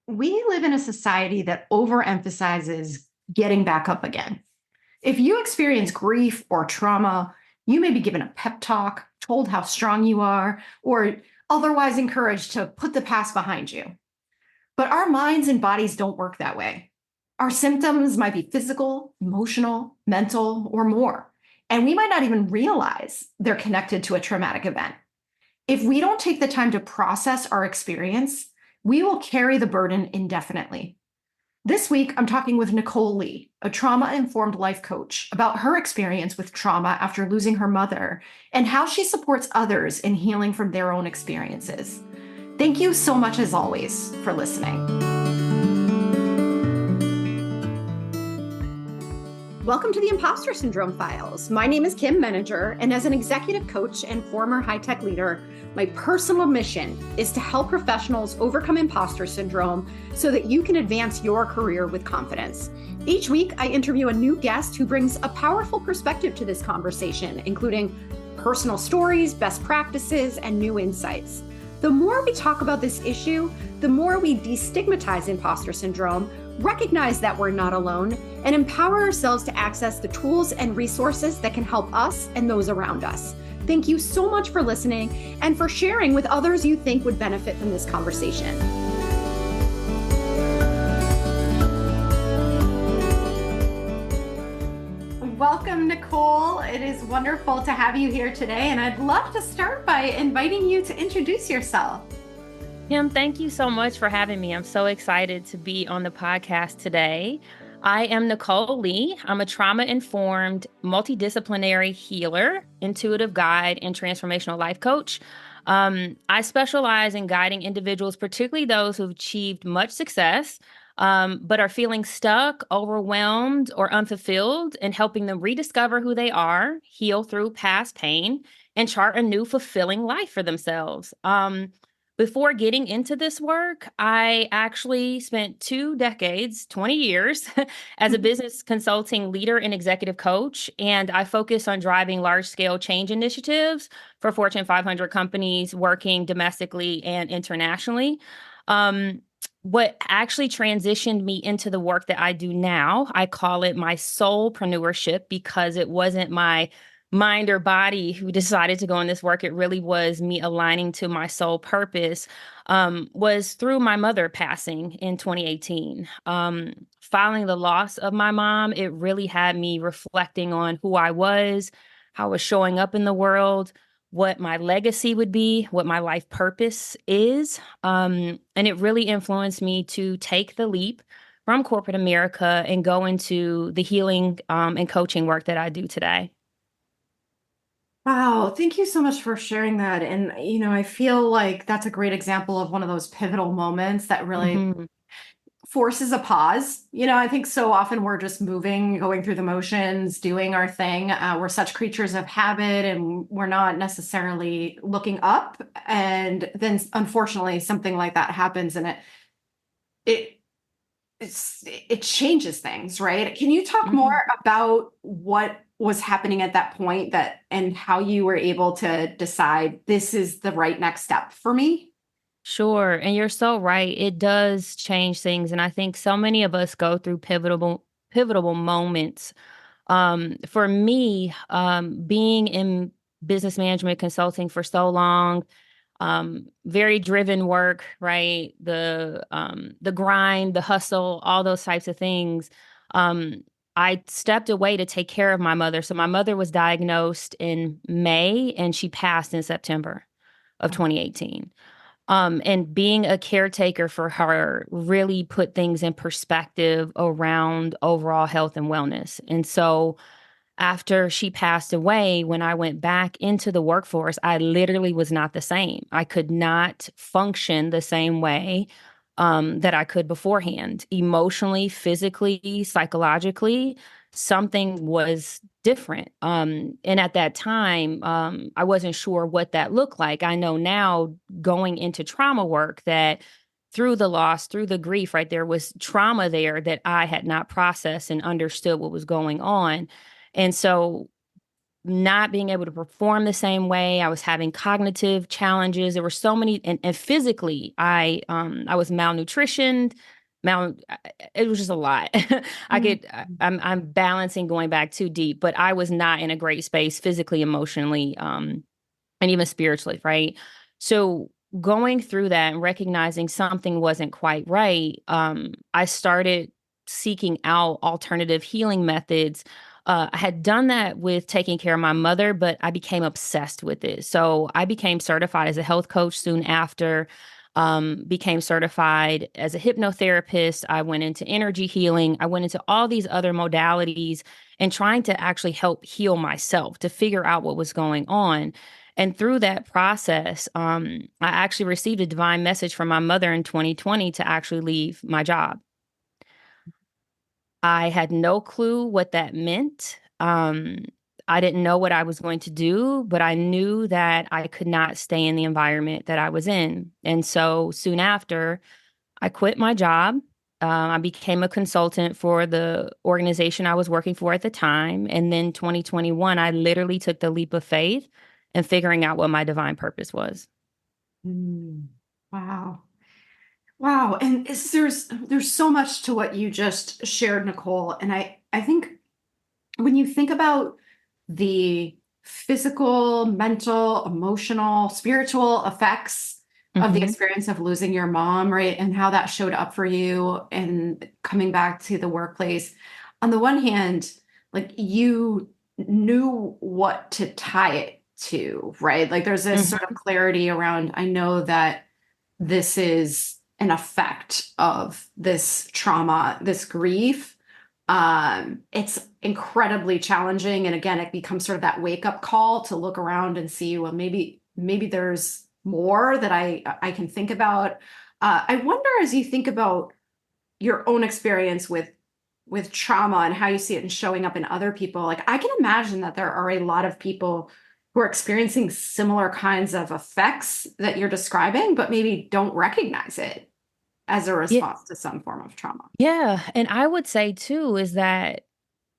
We live in a society that overemphasizes getting back up again. If you experience grief or trauma, you may be given a pep talk, told how strong you are, or otherwise encouraged to put the past behind you. But our minds and bodies don't work that way. Our symptoms might be physical, emotional, mental, or more. And we might not even realize they're connected to a traumatic event. If we don't take the time to process our experience, we will carry the burden indefinitely. This week, I'm talking with Nichole Lee, a trauma informed life coach, about her experience with trauma after losing her mother and how she supports others in healing from their own experiences. Thank you so much, as always, for listening. Welcome to the Impostor Syndrome Files. My name is Kim Meninger, and as an executive coach and former high-tech leader, my personal mission is to help professionals overcome imposter syndrome so that you can advance your career with confidence. Each week, I interview a new guest who brings a powerful perspective to this conversation, including personal stories, best practices, and new insights. The more we talk about this issue, the more we destigmatize imposter syndrome, recognize that we're not alone, and empower ourselves to access the tools and resources that can help us and those around us. Thank you so much for listening and for sharing with others you think would benefit from this conversation. Welcome, Nichole. It is wonderful to have you here today, and I'd love to start by inviting you to introduce yourself. Kim, thank you so much for having me. I'm so excited to be on the podcast today. I am Nichole Lee. I'm a trauma-informed, multidisciplinary healer, intuitive guide, and transformational life coach. I specialize in guiding individuals, particularly those who've achieved much success, but are feeling stuck, overwhelmed, or unfulfilled, and helping them rediscover who they are, heal through past pain, and chart a new fulfilling life for themselves. Before getting into this work, I actually spent 2 decades, 20 years, as a business consulting leader and executive coach, and I focus on driving large-scale change initiatives for Fortune 500 companies working domestically and internationally. What actually transitioned me into the work that I do now, I call it my soulpreneurship, because it wasn't my mind or body who decided to go in this work. It really was me aligning to my soul purpose, was through my mother passing in 2018. Following the loss of my mom, it really had me reflecting on who I was, how I was showing up in the world, what my legacy would be, what my life purpose is. And it really influenced me to take the leap from corporate America and go into the healing and coaching work that I do today. Wow, thank you so much for sharing that. And, I feel like that's a great example of one of those pivotal moments that really Mhm. forces a pause. I think so often we're just moving, going through the motions, doing our thing. We're such creatures of habit and we're not necessarily looking up. And then unfortunately, something like that happens and it, it changes things, right? Can you talk Mhm. more about what was happening at that point and how you were able to decide this is the right next step for me? Sure. And you're so right. It does change things. And I think so many of us go through pivotal moments. For me, being in business management consulting for so long, very driven work, right? The grind, the hustle, all those types of things. Um, I stepped away to take care of my mother. So my mother was diagnosed in May and she passed in September of 2018. And being a caretaker for her really put things in perspective around overall health and wellness. And so after she passed away, when I went back into the workforce, I literally was not the same. I could not function the same way that I could beforehand. Emotionally, physically, psychologically, something was different. And at that time, I wasn't sure what that looked like. I know now, going into trauma work, that through the loss, through the grief, right, there was trauma there that I had not processed and understood what was going on. And so not being able to perform the same way. I was having cognitive challenges. There were so many, and physically, I was malnutritioned. Mal, it was just a lot. Mm. I'm balancing going back too deep, but I was not in a great space physically, emotionally, and even spiritually, right? So going through that and recognizing something wasn't quite right, I started seeking out alternative healing methods. I had done that with taking care of my mother, but I became obsessed with it. So I became certified as a health coach soon after. Became certified as a hypnotherapist. I went into energy healing. I went into all these other modalities and trying to actually help heal myself to figure out what was going on. And through that process, I actually received a divine message from my mother in 2020 to actually leave my job. I had no clue what that meant. I didn't know what I was going to do, but I knew that I could not stay in the environment that I was in. And so soon after, I quit my job. I became a consultant for the organization I was working for at the time. And then 2021, I literally took the leap of faith and figuring out what my divine purpose was. Mm. Wow. Wow. And there's so much to what you just shared, Nichole. And I think when you think about the physical, mental, emotional, spiritual effects of the Hmm. experience of losing your mom, right? And how that showed up for you and coming back to the workplace. On the one hand, like you knew what to tie it to, right? Like there's this sort of Hmm. clarity around, I know that this is an effect of this trauma, this grief. It's incredibly challenging. And again, it becomes sort of that wake up call to look around and see, well, maybe there's more that I can think about. I wonder as you think about your own experience with trauma and how you see it and showing up in other people, like I can imagine that there are a lot of people who are experiencing similar kinds of effects that you're describing, but maybe don't recognize it as a Yeah, response to some form of trauma. yeah. And I would say too is that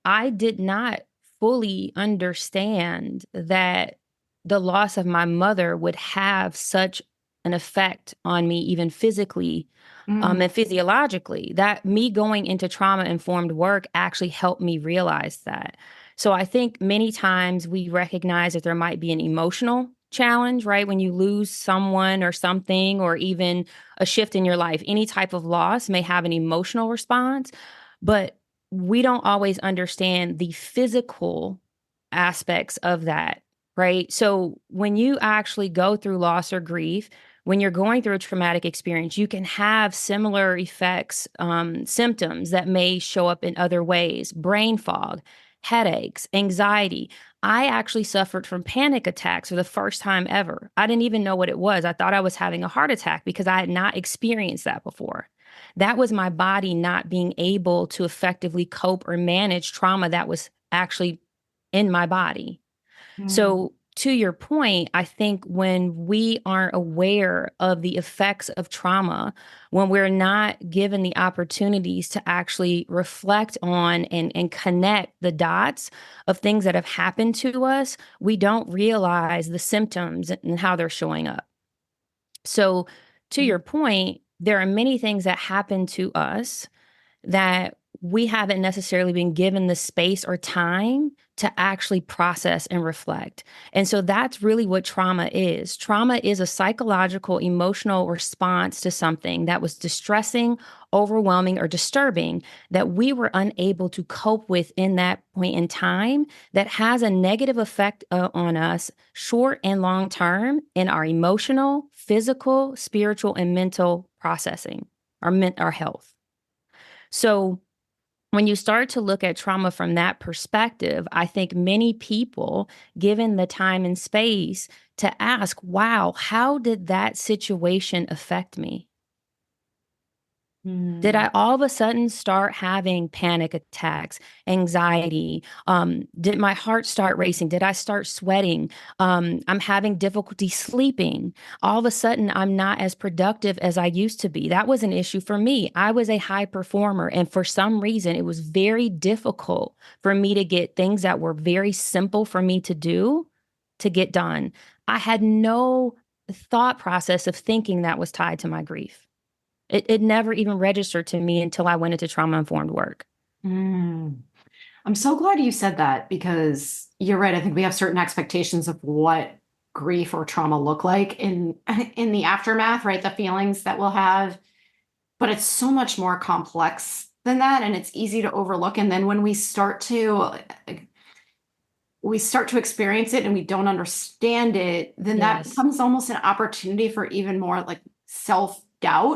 I did not fully understand that the loss of my mother would have such an effect on me, even physically, Mm. and physiologically. That me going into trauma informed work actually helped me realize that. So I think many times we recognize that there might be an emotional challenge, right? When you lose someone or something, or even a shift in your life, any type of loss may have an emotional response. But we don't always understand the physical aspects of that, right? So when you actually go through loss or grief, when you're going through a traumatic experience, you can have similar effects, symptoms that may show up in other ways: brain fog, headaches, anxiety. I actually suffered from panic attacks for the first time ever. I didn't even know what it was. I thought I was having a heart attack because I had not experienced that before. That was my body not being able to effectively cope or manage trauma that was actually in my body. Mm. So, to your point, I think when we aren't aware of the effects of trauma, when we're not given the opportunities to actually reflect on and connect the dots of things that have happened to us, we don't realize the symptoms and how they're showing up. So, to your point, there are many things that happen to us that we haven't necessarily been given the space or time to actually process and reflect. And so that's really what trauma is. Trauma is a psychological, emotional response to something that was distressing, overwhelming, or disturbing that we were unable to cope with in that point in time, that has a negative effect on us short and long term in our emotional, physical, spiritual, and mental processing, our health. So when you start to look at trauma from that perspective, I think many people, given the time and space to ask, wow, how did that situation affect me? Did Mm. I all of a sudden start having panic attacks, anxiety? Did my heart start racing? Did I start sweating? I'm having difficulty sleeping. All of a sudden, I'm not as productive as I used to be. That was an issue for me. I was a high performer. And for some reason, it was very difficult for me to get things that were very simple for me to do to get done. I had no thought process of thinking that was tied to my grief. It never even registered to me until I went into trauma informed work. Mm. I'm so glad you said that because you're right. I think we have certain expectations of what grief or trauma look like in the aftermath, right? The feelings that we'll have, but it's so much more complex than that, and it's easy to overlook. And then when we start to experience it and we don't understand it, then that Yes. becomes almost an opportunity for even more like self-doubt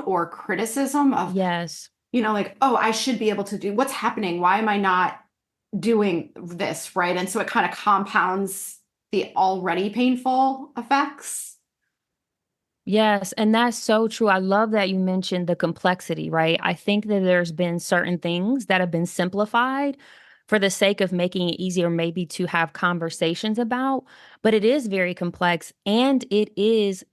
or criticism of, Yes. like, oh, I should be able to do what's happening. Why am I not doing this, right? And so it kind of compounds the already painful effects. Yes. And that's so true. I love that you mentioned the complexity, right? I think that there's been certain things that have been simplified for the sake of making it easier, maybe to have conversations about, but it is very complex and it is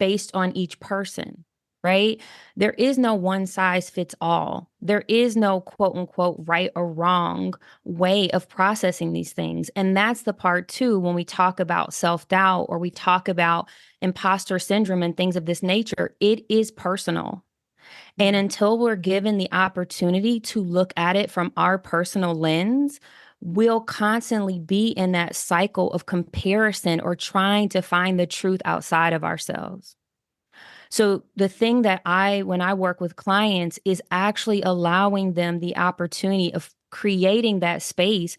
based on each person, right? There is no one size fits all. There is no quote unquote right or wrong way of processing these things. And that's the part too, when we talk about self doubt or we talk about imposter syndrome and things of this nature, it is personal. And until we're given the opportunity to look at it from our personal lens, we'll constantly be in that cycle of comparison or trying to find the truth outside of ourselves. So the thing that when I work with clients is actually allowing them the opportunity of creating that space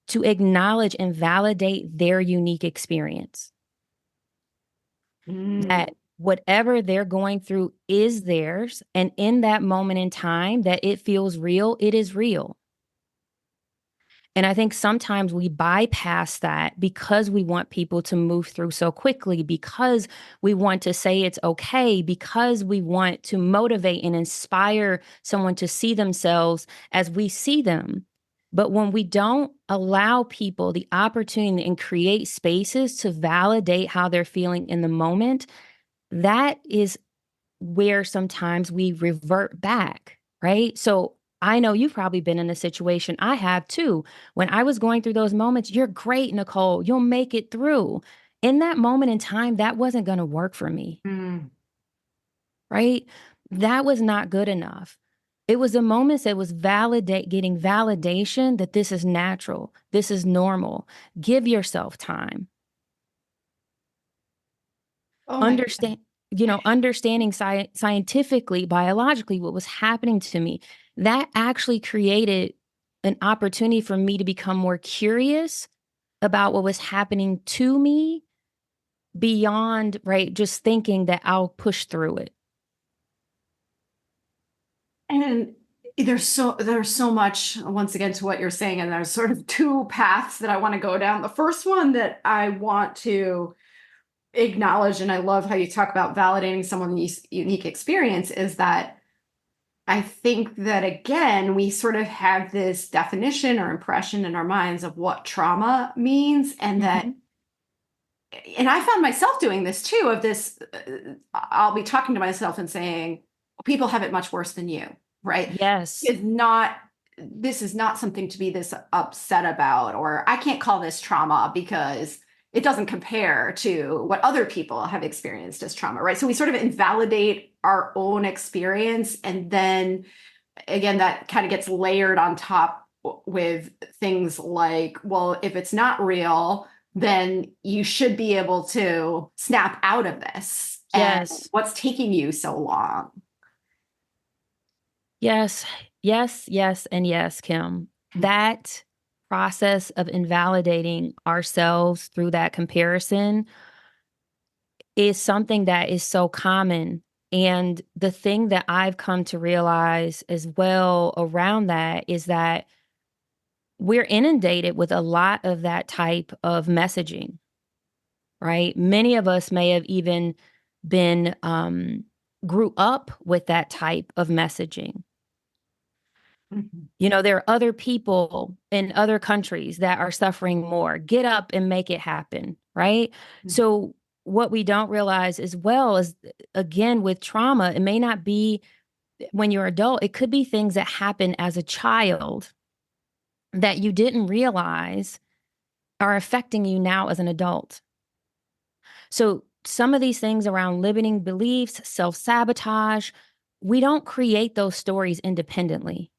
to acknowledge and validate their unique experience. Mm. That whatever they're going through is theirs. And in that moment in time that it feels real, it is real. And I think sometimes we bypass that because we want people to move through so quickly, because we want to say it's okay, because we want to motivate and inspire someone to see themselves as we see them. But when we don't allow people the opportunity and create spaces to validate how they're feeling in the moment, that is where sometimes we revert back, right? So I know you've probably been in a situation, I have too. When I was going through those moments, you're great, Nichole, you'll make it through. In that moment in time, that wasn't going to work for me, Mm. right? That was not good enough. It was the moments that was getting validation that this is natural, this is normal. Give yourself time. Oh my God. Understanding scientifically, biologically, what was happening to me, that actually created an opportunity for me to become more curious about what was happening to me beyond, right, just thinking that I'll push through it. And there's so much once again to what you're saying, and there's sort of two paths that I want to go down. The first one that I want to acknowledge, and I love how you talk about validating someone's unique experience, is that I think that again, we sort of have this definition or impression in our minds of what trauma means, Mhm. and I found myself doing this too, of this, I'll be talking to myself and saying, people have it much worse than you, right? Yes. Is not, this is not something to be this upset about, or I can't call this trauma because it doesn't compare to what other people have experienced as trauma, right? So we sort of invalidate our own experience. And then again, that kind of gets layered on top with things like, well, if it's not real, then you should be able to snap out of this. And Yes. what's taking you so long? Yes. Yes. Yes. And yes, Kim. That process of invalidating ourselves through that comparison is something that is so common. And the thing that I've come to realize as well around that is that we're inundated with a lot of that type of messaging, right? Many of us may have even been grew up with that type of messaging. Mhm. There are other people in other countries that are suffering more. Get up and make it happen, right? So, what we don't realize as well is, again, with trauma, it may not be when you're adult, it could be things that happen as a child that you didn't realize are affecting you now as an adult. So, some of these things around limiting beliefs, self sabotage, we don't create those stories independently.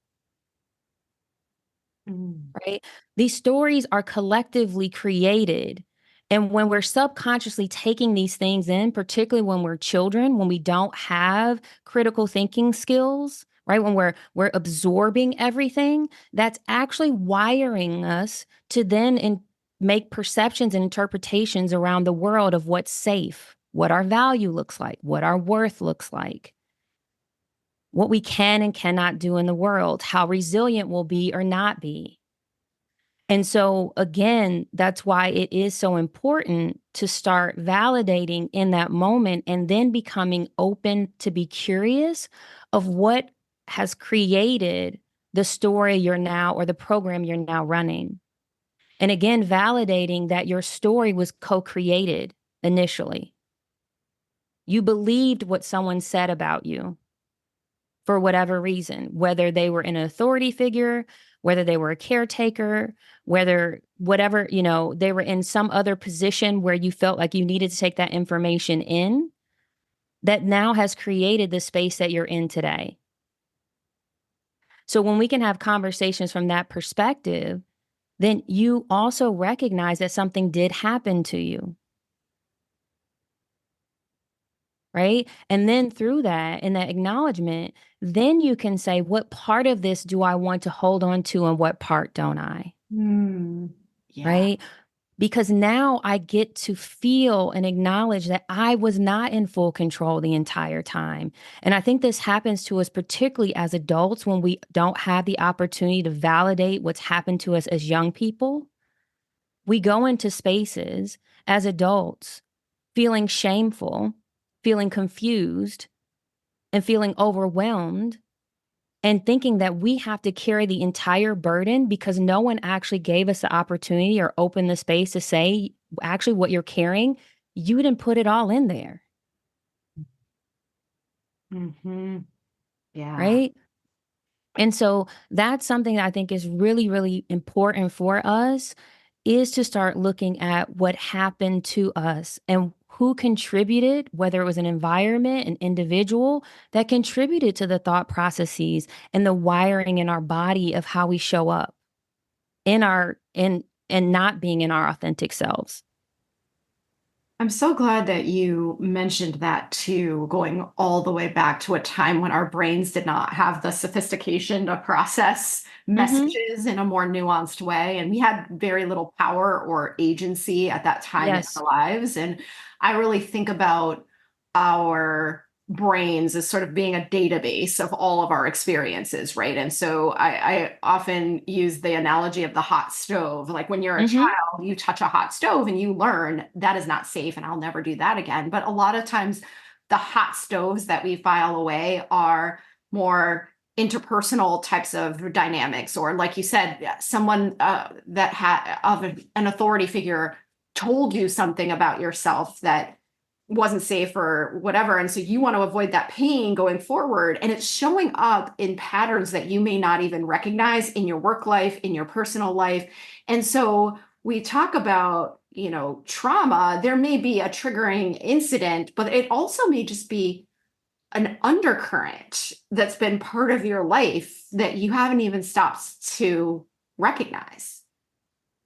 Mm. Right? These stories are collectively created. And when we're subconsciously taking these things in, particularly when we're children, when we don't have critical thinking skills, right? When we're absorbing everything, that's actually wiring us to then make perceptions and interpretations around the world of what's safe, what our value looks like, what our worth looks like, what we can and cannot do in the world, how resilient we'll be or not be. And so, again, that's why it is so important to start validating in that moment and then becoming open to be curious of what has created the story you're now or the program you're now running. And again, validating that your story was co created initially. You believed what someone said about you for whatever reason, whether they were an authority figure, whether they were a caretaker, whether whatever, they were in some other position where you felt like you needed to take that information in, that now has created the space that you're in today. So when we can have conversations from that perspective, then you also recognize that something did happen to you. Right. And then through that and that acknowledgement, then you can say, what part of this do I want to hold on to and what part don't I? Mm. Yeah. Right. Because now I get to feel and acknowledge that I was not in full control the entire time. And I think this happens to us, particularly as adults, when we don't have the opportunity to validate what's happened to us as young people. We go into spaces as adults feeling shameful, feeling confused, and feeling overwhelmed and thinking that we have to carry the entire burden because no one actually gave us the opportunity or opened the space to say, actually, what you're carrying, you didn't put it all in there. Hmm. Yeah. Right. And so that's something that I think is really, really important for us is to start looking at what happened to us and who contributed, whether it was an environment, an individual that contributed to the thought processes and the wiring in our body of how we show up in our in and not being in our authentic selves. I'm so glad that you mentioned that too, going all the way back to a time when our brains did not have the sophistication to process Mm-hmm. messages in a more nuanced way. And we had very little power or agency at that time in our Yes. lives. And I really think about our brains as sort of being a database of all of our experiences, right? And so I often use the analogy of the hot stove. Like when you're a Mm-hmm. child, you touch a hot stove and you learn that is not safe and I'll never do that again. But a lot of times, the hot stoves that we file away are more interpersonal types of dynamics, or like you said, someone that had of an authority figure told you something about yourself that wasn't safe or whatever. And so you want to avoid that pain going forward. And it's showing up in patterns that you may not even recognize in your work life, in your personal life. And so we talk about, trauma. There may be a triggering incident, but it also may just be an undercurrent that's been part of your life that you haven't even stopped to recognize.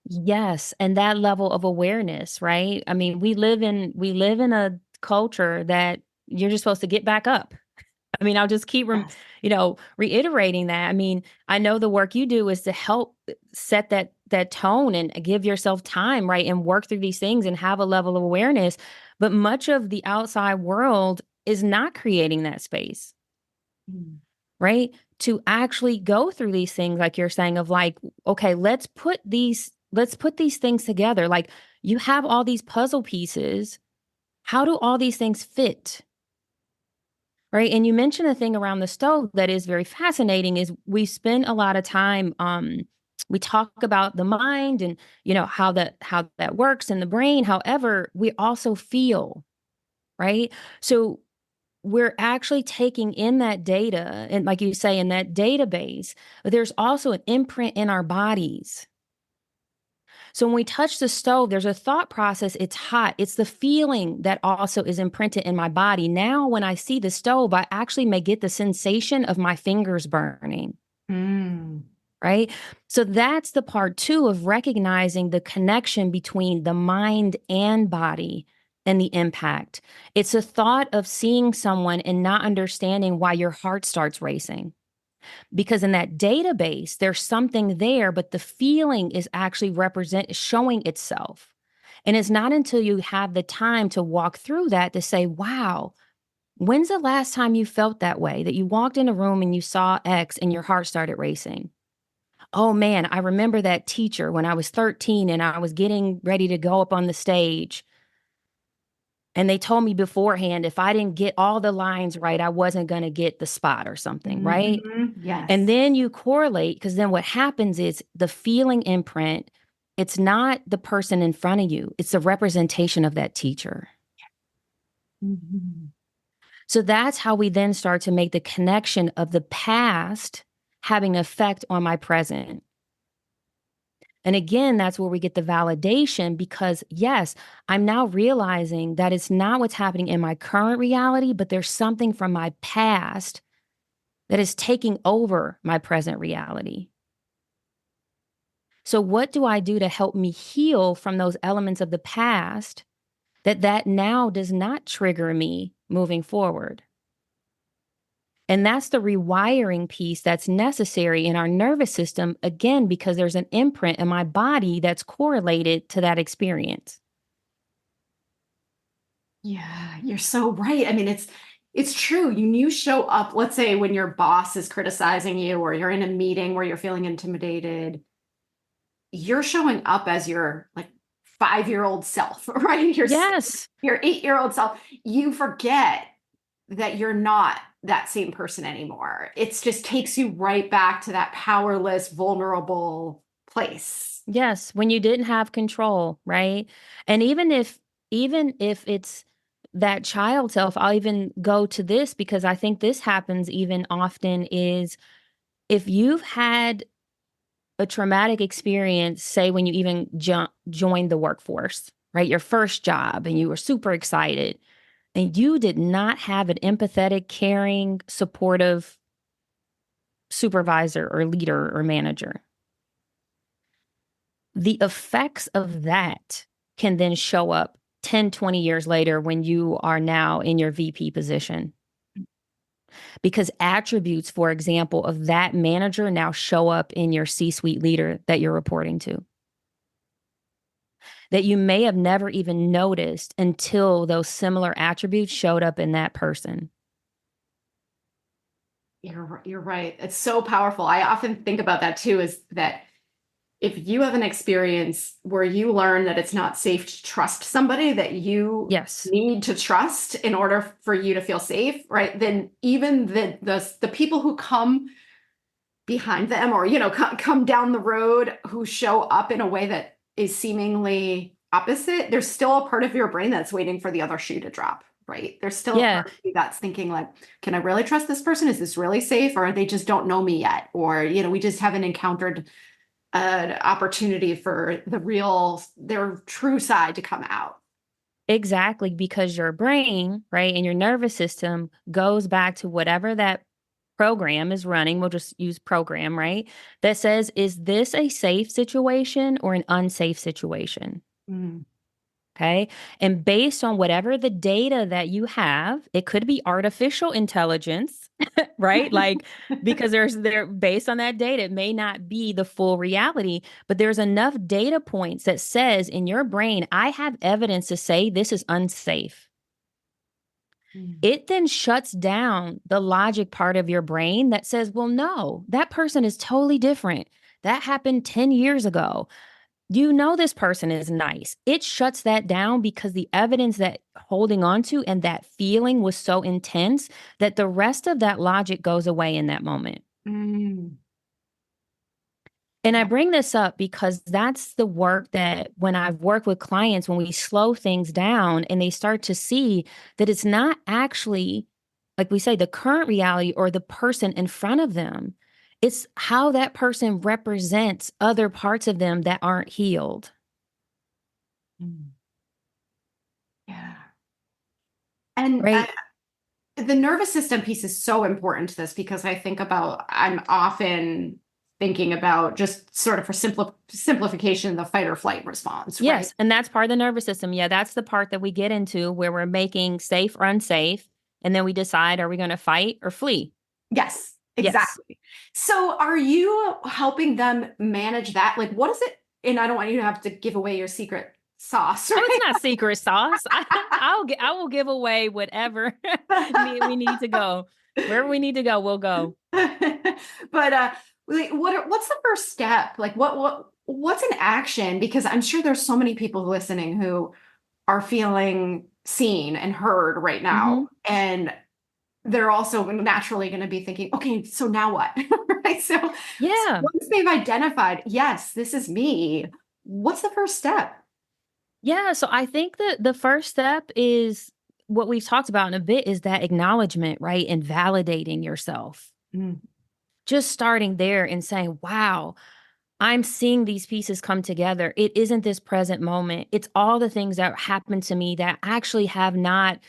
Yes, and that level of awareness, right? I mean, we live in a culture that you're just supposed to get back up. I mean, I'll just keep Yes. reiterating that. I mean, I know the work you do is to help set that tone and give yourself time, right? And work through these things and have a level of awareness, but much of the outside world is not creating that space, Mm. right? To actually go through these things like you're saying of like, okay, let's put these things together. Like you have all these puzzle pieces. How do all these things fit? Right. And you mentioned a thing around the stove that is very fascinating is we spend a lot of time we talk about the mind and how that works in the brain. However, we also feel, right? So we're actually taking in that data and like you say in that database, but there's also an imprint in our bodies. So when we touch the stove, there's a thought process. It's hot. It's the feeling that also is imprinted in my body. Now, when I see the stove, I actually may get the sensation of my fingers burning. Mm. Right. So that's the part two of recognizing the connection between the mind and body and the impact. It's a thought of seeing someone and not understanding why your heart starts racing because in that database there's something there, but the feeling is actually showing itself. And it's not until you have the time to walk through that to say, wow, when's the last time you felt that way, that you walked in a room and you saw X and your heart started racing? Oh man, I remember that teacher when I was 13 and I was getting ready to go up on the stage. And they told me beforehand if I didn't get all the lines right, I wasn't going to get the spot or something, right? And Yes. then you correlate because then what happens is the feeling imprint, it's not the person in front of you, it's the representation of that teacher. Mhm. So that's how we then start to make the connection of the past having effect on my present. And again, that's where we get the validation because, yes, I'm now realizing that it's not what's happening in my current reality, but there's something from my past that is taking over my present reality. So, what do I do to help me heal from those elements of the past that now does not trigger me moving forward? And that's the rewiring piece that's necessary in our nervous system, again, because there's an imprint in my body that's correlated to that experience. Yeah, you're so right. I mean, it's true. You show up, let's say when your boss is criticizing you or you're in a meeting where you're feeling intimidated, you're showing up as your like 5-year-old self, right? Yes. Your 8-year-old self. You forget that you're not that same person anymore. It's just takes you right back to that powerless, vulnerable place. Yes, when you didn't have control, right? And even if it's that child self, I'll even go to this because I think this happens even often is if you've had a traumatic experience, say when you even joined the workforce, right? Your first job and you were super excited and you did not have an empathetic, caring, supportive supervisor or leader or manager. The effects of that can then show up 10, 20 years later when you are now in your VP position. Because attributes, for example, of that manager now show up in your C suite leader that you're reporting to, that you may have never even noticed until those similar attributes showed up in that person. You're right. It's so powerful. I often think about that too, is that if you have an experience where you learn that it's not safe to trust somebody that you Yes. need to trust in order for you to feel safe, right? Then even the people who come behind them or come down the road who show up in a way that is seemingly opposite, there's still a part of your brain that's waiting for the other shoe to drop, right? There's still a Yeah, part of you that's thinking like, can I really trust this person? Is this really safe? Or they just don't know me yet? Or, we just haven't encountered an opportunity for their true side to come out. exactly. Because your brain, right, and your nervous system goes back to whatever that program is running. We'll just use program, right? That says, is this a safe situation or an unsafe situation? Mm. Okay. And based on whatever the data that you have, it could be artificial intelligence, right? Like, because they're based on that data, it may not be the full reality, but there's enough data points that says in your brain, I have evidence to say this is unsafe. Mm. It then shuts down the logic part of your brain that says, well, no, that person is totally different. That happened 10 years ago. You know this person is nice. It shuts that down because the evidence that holding on to and that feeling was so intense that the rest of that logic goes away in that moment. Mm, And I yeah. bring this up because that's the work that when I've worked with clients, when we slow things down and they start to see that it's not actually, like we say, the current reality or the person in front of them. It's how that person represents other parts of them that aren't healed, Mm, yeah. And right? the nervous system piece is so important to this because I'm often thinking about just sort of for simplification, the fight or flight response, right? Yes. And that's part of the nervous system. Yeah. That's the part that we get into where we're making safe or unsafe. And then we decide, are we going to fight or flee? Yes, Yes. exactly. So are you helping them manage that? Like, what is it? And I don't want you to have to give away your secret sauce, Oh, it's right? not secret sauce. I will give away whatever we need to go. Wherever we need to go, we'll go. But like, what's the first step? Like what's an action? Because I'm sure there's so many people listening who are feeling seen and heard right Hmm. now. And they're also naturally going to be thinking, okay, so now what? Right. So Yeah. once they've identified, yes, this is me, what's the first step? Yeah. So I think that the first step is what we've talked about in a bit is that acknowledgement, right? And validating yourself. Mm, Just starting there and saying, wow, I'm seeing these pieces come together. It isn't this present moment. It's all the things that happened to me that actually have not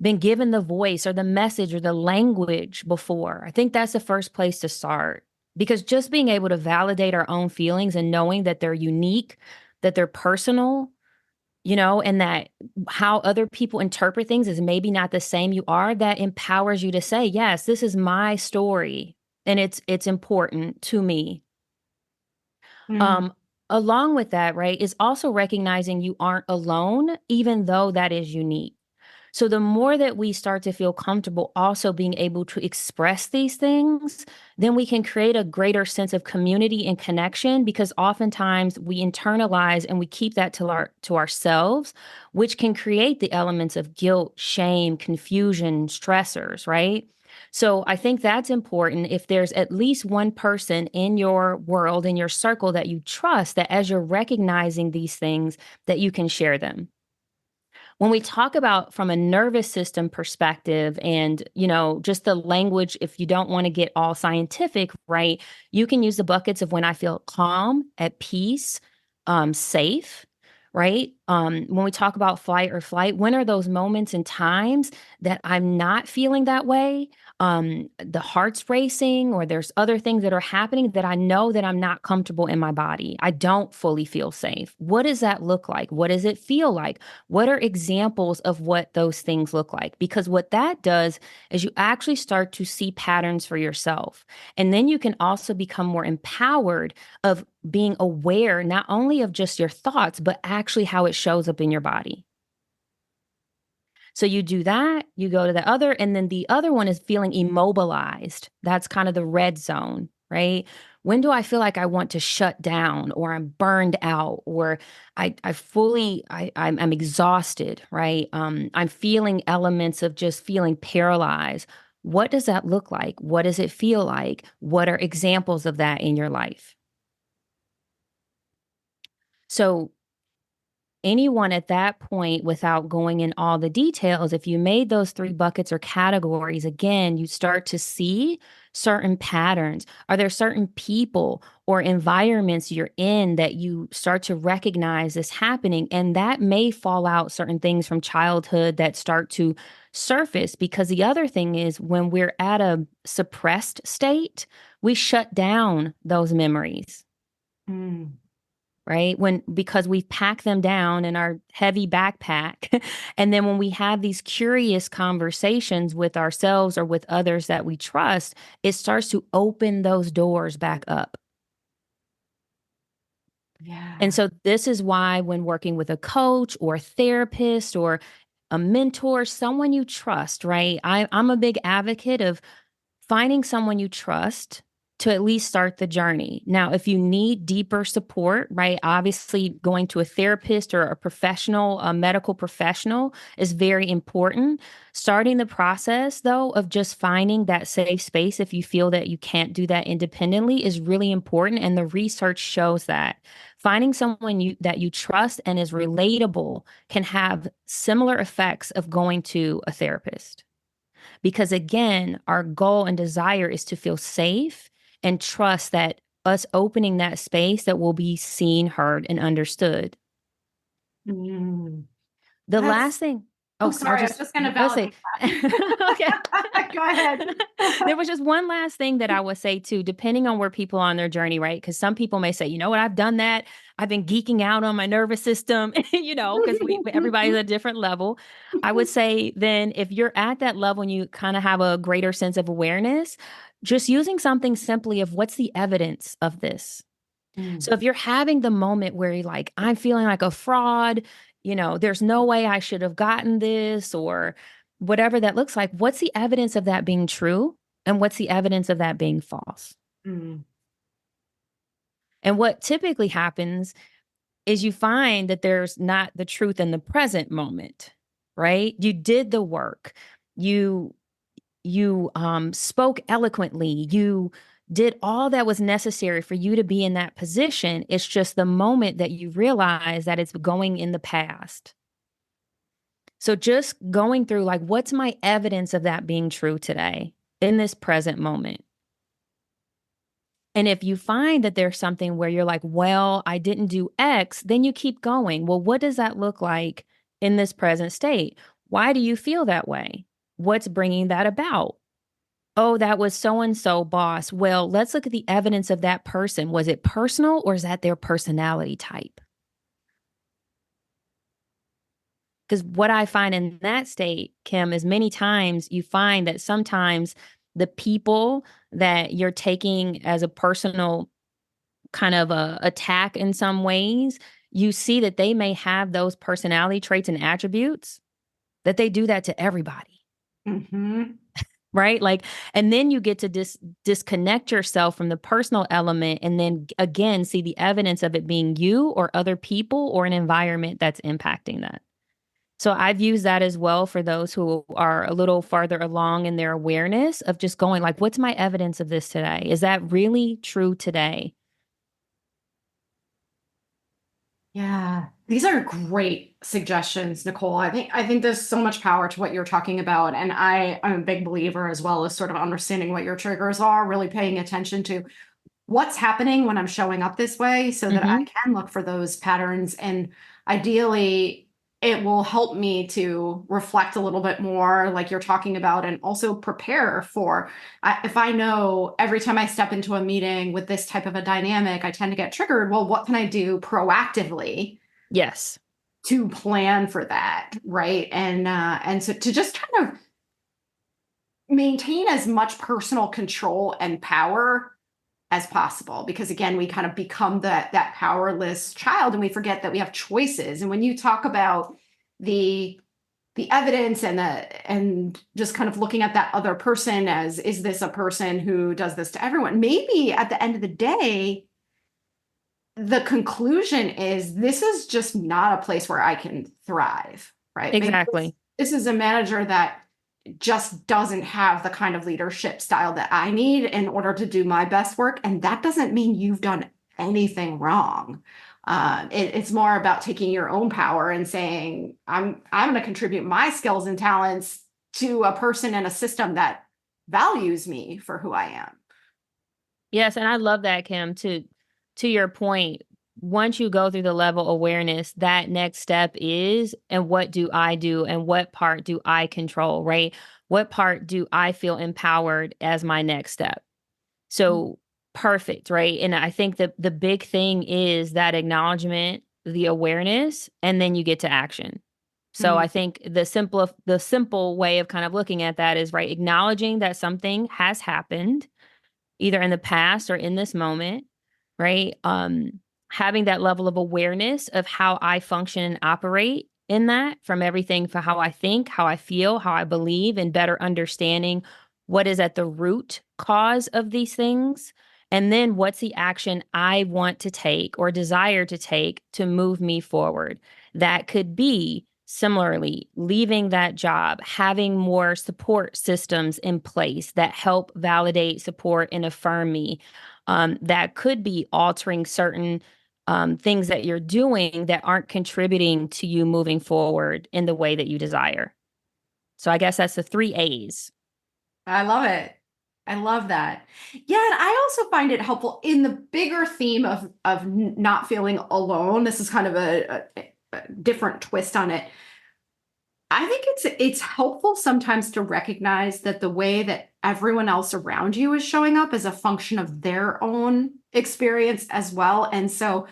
been given the voice or the message or the language before. I think that's the first place to start because just being able to validate our own feelings and knowing that they're unique, that they're personal, and that how other people interpret things is maybe not the same you are, that empowers you to say, yes, this is my story and it's important to me. mm, Um, Along with that, right, is also recognizing you aren't alone, even though that is unique. So the more that we start to feel comfortable also being able to express these things, then we can create a greater sense of community and connection because oftentimes we internalize and we keep that to ourselves, which can create the elements of guilt, shame, confusion, stressors, right? So I think that's important if there's at least one person in your world, in your circle that you trust, that as you're recognizing these things, that you can share them. When we talk about from a nervous system perspective and just the language, if you don't want to get all scientific, right, you can use the buckets of when I feel calm, at peace, safe, right. When we talk about flight or flight, when are those moments and times that I'm not feeling that way, the heart's racing or there's other things that are happening that I know that I'm not comfortable in my body, I don't fully feel safe. What does that look like? What does it feel like? What are examples of what those things look like? Because what that does is you actually start to see patterns for yourself. And then you can also become more empowered of being aware not only of just your thoughts, but actually how it shows up in your body. So you do that, you go to the other, and then the other one is feeling immobilized. That's kind of the red zone, right? When do I feel like I want to shut down or I'm burned out or I'm exhausted, right? I'm feeling elements of just feeling paralyzed. What does that look like? What does it feel like? What are examples of that in your life? So anyone at that point, without going in all the details, if you made those three buckets or categories, again, you start to see certain patterns. Are there certain people or environments you're in that you start to recognize this happening? And that may fall out certain things from childhood that start to surface. Because the other thing is, when we're at a suppressed state, we shut down those memories, mm. right? Because we've packed them down in our heavy backpack. And then when we have these curious conversations with ourselves or with others that we trust, it starts to open those doors back up. And Yeah. so this is why when working with a coach or a therapist or a mentor, someone you trust, right? I'm a big advocate of finding someone you trust to at least start the journey. Now, if you need deeper support, right, obviously going to a therapist or a professional, a medical professional is very important. Starting the process, though, of just finding that safe space if you feel that you can't do that independently is really important. And the research shows that finding someone that you trust and is relatable can have similar effects of going to a therapist. Because again, our goal and desire is to feel safe and trust that us opening that space that will be seen, heard, and understood. Mm. The That's, last thing, oh, oh, sorry, I was just going to let's say, validate okay. that. Go ahead. There was just one last thing that I would say too, depending on where people are on their journey, right? Because some people may say, you know what, I've done that. I've been geeking out on my nervous system, because everybody's at a different level. I would say then if you're at that level and you kind of have a greater sense of awareness, just using something simply of what's the evidence of this. Mm, So if you're having the moment where you're like, I'm feeling like a fraud, there's no way I should have gotten this or whatever that looks like, what's the evidence of that being true? And what's the evidence of that being false? mm, And what typically happens is you find that there's not the truth in the present moment, right? You did the work. You spoke eloquently. You did all that was necessary for you to be in that position. It's just the moment that you realize that it's going in the past. So just going through like, what's my evidence of that being true today in this present moment? And if you find that there's something where you're like, well, I didn't do X, then you keep going. Well, what does that look like in this present state? Why do you feel that way? What's bringing that about? Oh, that was so and so, boss. Well, let's look at the evidence of that person. Was it personal or is that their personality type? Because what I find in that state, Kim, is many times you find that sometimes the people that you're taking as a personal kind of a attack in some ways, you see that they may have those personality traits and attributes that they do that to everybody. mhm, Right? Like, and then you get to disconnect yourself from the personal element and then again see the evidence of it being you or other people or an environment that's impacting that. So I've used that as well for those who are a little farther along in their awareness of just going like, what's my evidence of this today? Is that really true today? Yeah, these are great suggestions, Nicole. I think there's so much power to what you're talking about, and I'm a big believer as well as sort of understanding what your triggers are, really paying attention to what's happening when I'm showing up this way so that I Mm-hmm. can look for those patterns. And ideally, it will help me to reflect a little bit more, like you're talking about, and also prepare for if I know every time I step into a meeting with this type of a dynamic, I tend to get triggered. Well, what can I do proactively Yes. to plan for that? Right. And so to just kind of maintain as much personal control and power as possible, because again we kind of become that powerless child and we forget that we have choices. And when you talk about the the evidence and just kind of looking at that other person as, is this a person who does this to everyone, maybe at the end of the day the conclusion is this is just not a place where I can thrive, right? Maybe Exactly. this is a manager that just doesn't have the kind of leadership style that I need in order to do my best work. And that doesn't mean you've done anything wrong. It's more about taking your own power and saying, I'm going to contribute my skills and talents to a person and a system that values me for who I am. Yes, and I love that, Kim, to your point. Once you go through the level awareness, that next step is, and what do I do and what part do I control, right? What part do I feel empowered as my next step? So perfect, right? And I think that the big thing is that acknowledgement, the awareness, and then you get to action. So Mm, I think the simple way of kind of looking at that is right, acknowledging that something has happened either in the past or in this moment, right? Having that level of awareness of how I function and operate in that, from everything for how I think, how I feel, how I believe, and better understanding what is at the root cause of these things. And then what's the action I want to take or desire to take to move me forward? That could be similarly leaving that job, having more support systems in place that help validate, support, and affirm me. That could be altering certain things that you're doing that aren't contributing to you moving forward in the way that you desire. So I guess that's the 3 A's. I love it. I love that. Yeah, and I also find it helpful in the bigger theme of not feeling alone. This is kind of a different twist on it. I think it's helpful sometimes to recognize that the way that everyone else around you is showing up is a function of their own experience as well. And so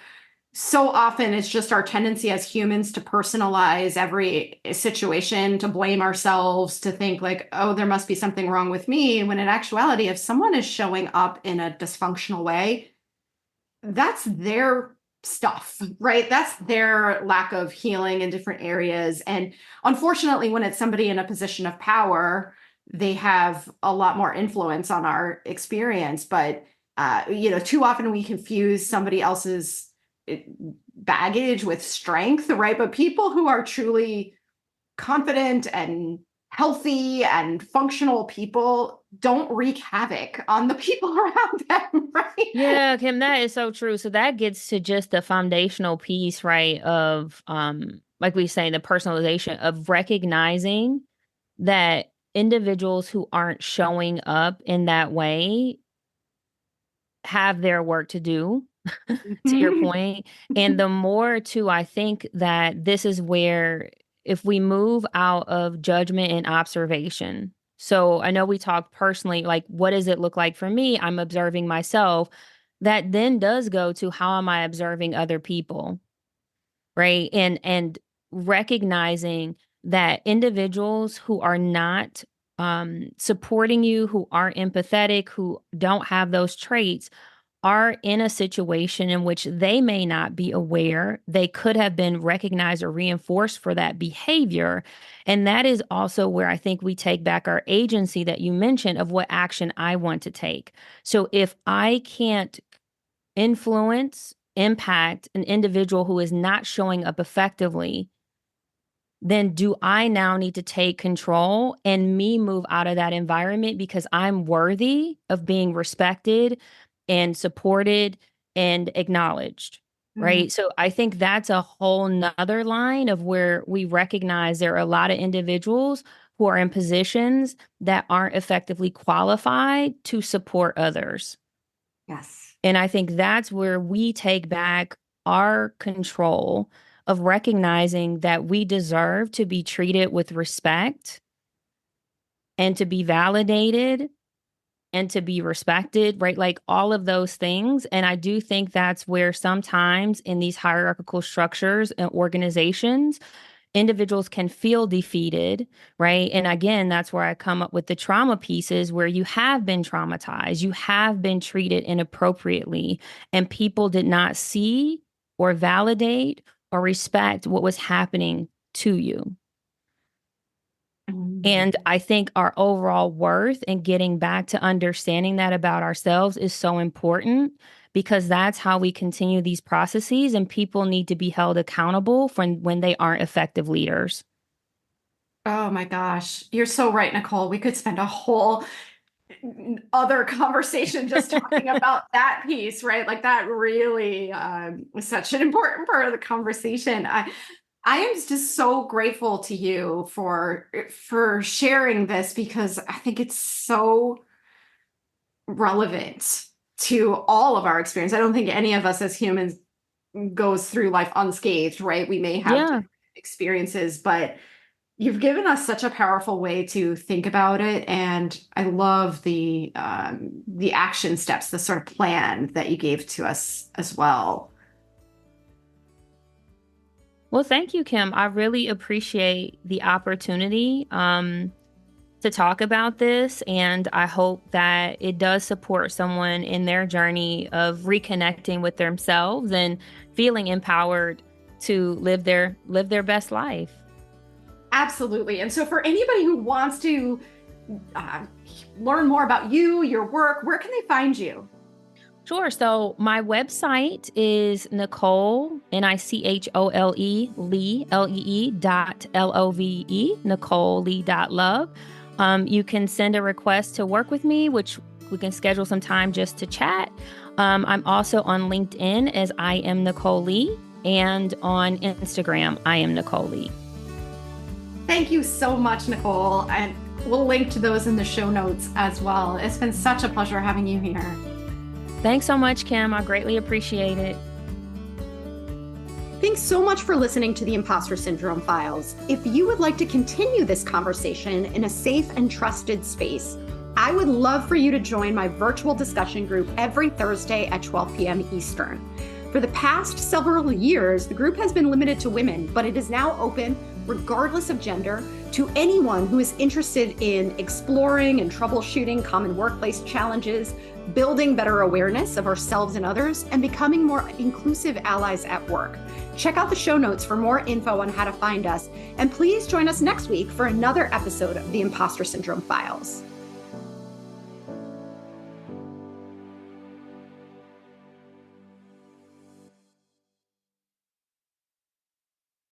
often it's just our tendency as humans to personalize every situation, to blame ourselves, to think like, oh, there must be something wrong with me. When in actuality, if someone is showing up in a dysfunctional way, that's their stuff, right? That's their lack of healing in different areas. And unfortunately, when it's somebody in a position of power, they have a lot more influence on our experience. But too often we confuse somebody else's baggage with strength, right? But people who are truly confident and healthy and functional people don't wreak havoc on the people around them, right? Yeah, Kim, that is so true. So that gets to just the foundational piece, right? Of like we say, the personalization of recognizing that individuals who aren't showing up in that way have their work to do, to your point. And the more too, I think that this is where if we move out of judgment and observation. So I know we talked personally, like, what does it look like for me? I'm observing myself. That then does go to how am I observing other people, right? And recognizing that individuals who are not supporting you, who aren't empathetic, who don't have those traits, are in a situation in which they may not be aware they could have been recognized or reinforced for that behavior. And that is also where I think we take back our agency that you mentioned of what action I want to take. So if I can't influence, impact an individual who is not showing up effectively, then do I now need to take control and me move out of that environment because I'm worthy of being respected and supported and acknowledged, Mhm. right? So I think that's a whole nother line of where we recognize there are a lot of individuals who are in positions that aren't effectively qualified to support others. Yes. And I think that's where we take back our control of recognizing that we deserve to be treated with respect and to be validated and to be respected, right? Like all of those things. And I do think that's where sometimes in these hierarchical structures and organizations, individuals can feel defeated, right? And again, that's where I come up with the trauma pieces where you have been traumatized, you have been treated inappropriately, and people did not see or validate or respect what was happening to you. Mhm. And I think our overall worth and getting back to understanding that about ourselves is so important because that's how we continue these processes, and people need to be held accountable for when they aren't effective leaders. Oh my gosh, you're so right, Nichole. We could spend a whole other conversation just talking about that piece, right? Like that really was such an important part of the conversation. I am just so grateful to you for sharing this because I think it's so relevant to all of our experience. I don't think any of us as humans goes through life unscathed, right? We may have Yeah. different experiences, but you've given us such a powerful way to think about it, and I love the action steps, the sort of plan that you gave to us as well. Well, thank you, Kim. I really appreciate the opportunity to talk about this. And I hope that it does support someone in their journey of reconnecting with themselves and feeling empowered to live their best life. Absolutely. And so, for anybody who wants to uh, learn more about you, your work, where can they find you? Sure. So my website is Nichole, Nichole, Lee, Lee dot Love, NicholeLee.love. You can send a request to work with me, which we can schedule some time just to chat. I'm also on LinkedIn as I am Nichole Lee, and on Instagram, I am Nichole Lee. Thank you so much, Nichole. And we'll link to those in the show notes as well. It's been such a pleasure having you here. Thanks so much, Kim. I greatly appreciate it. Thanks so much for listening to the Impostor Syndrome Files. If you would like to continue this conversation in a safe and trusted space, I would love for you to join my virtual discussion group every Thursday at 12 p.m. Eastern. For the past several years, the group has been limited to women, but it is now open, regardless of gender, to anyone who is interested in exploring and troubleshooting common workplace challenges, building better awareness of ourselves and others, and becoming more inclusive allies at work. Check out the show notes for more info on how to find us, and please join us next week for another episode of the Impostor Syndrome Files.